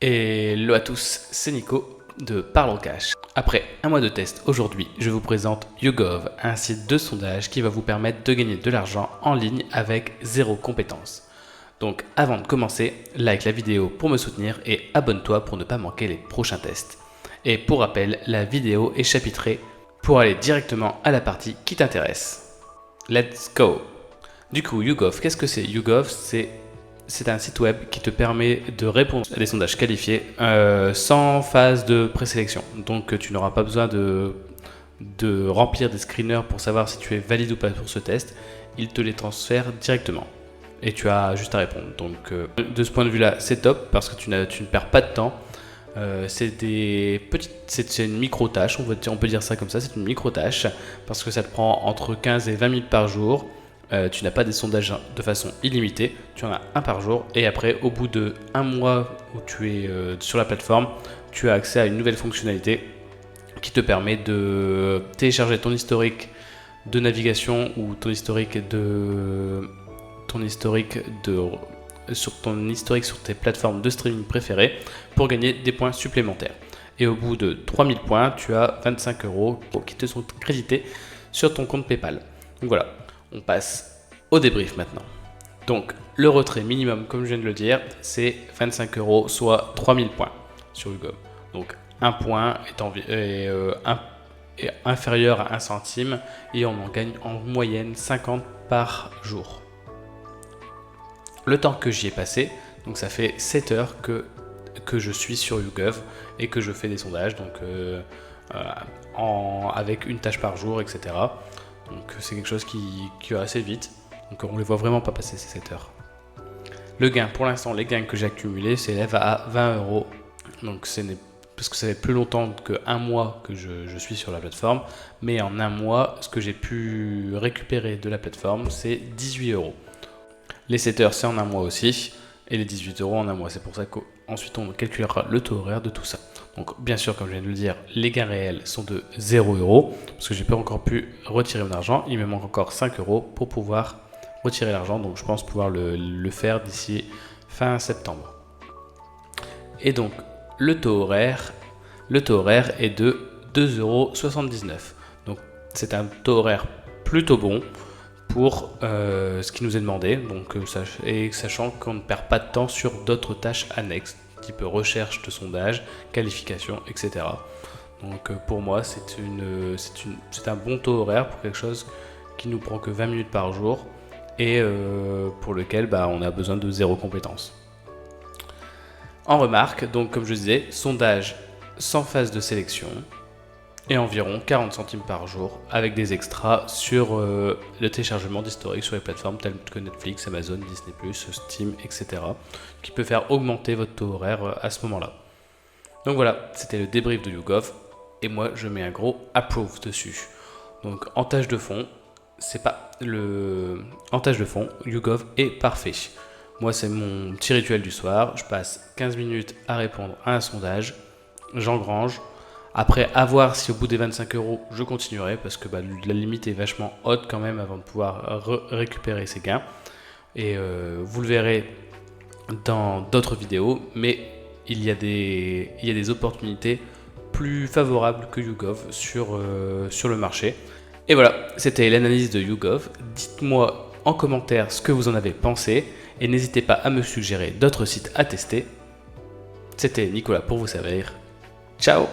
Hello à tous, c'est Nico de Parlons Cash. Après un mois de test aujourd'hui, je vous présente YouGov, un site de sondage qui va vous permettre de gagner de l'argent en ligne avec zéro compétence. Donc avant de commencer, like la vidéo pour me soutenir et abonne-toi pour ne pas manquer les prochains tests. Et pour rappel, la vidéo est chapitrée pour aller directement à la partie qui t'intéresse. Let's go! Du coup, YouGov, qu'est-ce que c'est? YouGov, c'est un site web qui te permet de répondre à des sondages qualifiés sans phase de présélection. Donc tu n'auras pas besoin de remplir des screeners pour savoir si tu es valide ou pas pour ce test. Il te les transfère directement et tu as juste à répondre. Donc de ce point de vue-là, c'est top parce que tu ne perds pas de temps. C'est une micro-tâche, on peut dire ça comme ça, c'est une micro-tâche parce que ça te prend entre 15 et 20 minutes par jour. Tu n'as pas des sondages de façon illimitée, tu en as un par jour et après au bout de un mois où tu es sur la plateforme, tu as accès à une nouvelle fonctionnalité qui te permet de télécharger ton historique de navigation ou ton historique sur tes plateformes de streaming préférées pour gagner des points supplémentaires. Et au bout de 3000 points, tu as 25 € qui te sont crédités sur ton compte PayPal. Donc voilà. On passe au débrief maintenant. Donc le retrait minimum, comme je viens de le dire, c'est 25 €, soit 3000 points sur YouGov. Donc un point est inférieur à 1 centime et on en gagne en moyenne 50 par jour. Le temps que j'y ai passé, donc ça fait 7 heures que je suis sur YouGov et que je fais des sondages, donc avec une tâche par jour, etc. Donc c'est quelque chose qui va assez vite, donc on ne les voit vraiment pas passer ces 7 heures. Le gain, pour l'instant, les gains que j'ai accumulés s'élèvent à 20 €. Donc parce que ça fait plus longtemps qu'un mois que je suis sur la plateforme, mais en un mois, ce que j'ai pu récupérer de la plateforme, c'est 18 €. Les 7 heures, c'est en un mois aussi, et les 18 € en un mois. C'est pour ça qu'ensuite on calculera le taux horaire de tout ça. Donc bien sûr, comme je viens de le dire, les gains réels sont de 0 €, parce que j'ai pas encore pu retirer mon argent. Il me manque encore 5 € pour pouvoir retirer l'argent, donc je pense pouvoir le faire d'ici fin septembre. Et donc le taux horaire est de 2,79 €. Donc c'est un taux horaire plutôt bon pour ce qui nous est demandé, donc sachant qu'on ne perd pas de temps sur d'autres tâches annexes, type recherche de sondage, qualification, etc. Donc pour moi, c'est un bon taux horaire pour quelque chose qui nous prend que 20 minutes par jour et pour lequel on a besoin de zéro compétence. En remarque, donc comme je disais, sondage sans phase de sélection et environ 40 centimes par jour avec des extras sur le téléchargement d'historique sur les plateformes telles que Netflix, Amazon, Disney+, Steam, etc. qui peut faire augmenter votre taux horaire à ce moment-là. Donc voilà, c'était le débrief de YouGov et moi je mets un gros approve dessus. Donc en tâche de fond, YouGov est parfait. Moi c'est mon petit rituel du soir, je passe 15 minutes à répondre à un sondage, j'engrange. Après, à voir si au bout des 25 € je continuerai parce que la limite est vachement haute quand même avant de pouvoir récupérer ces gains. Et vous le verrez dans d'autres vidéos, mais il y a des opportunités plus favorables que YouGov sur le marché. Et voilà, c'était l'analyse de YouGov. Dites-moi en commentaire ce que vous en avez pensé et n'hésitez pas à me suggérer d'autres sites à tester. C'était Nicolas pour vous servir. Ciao!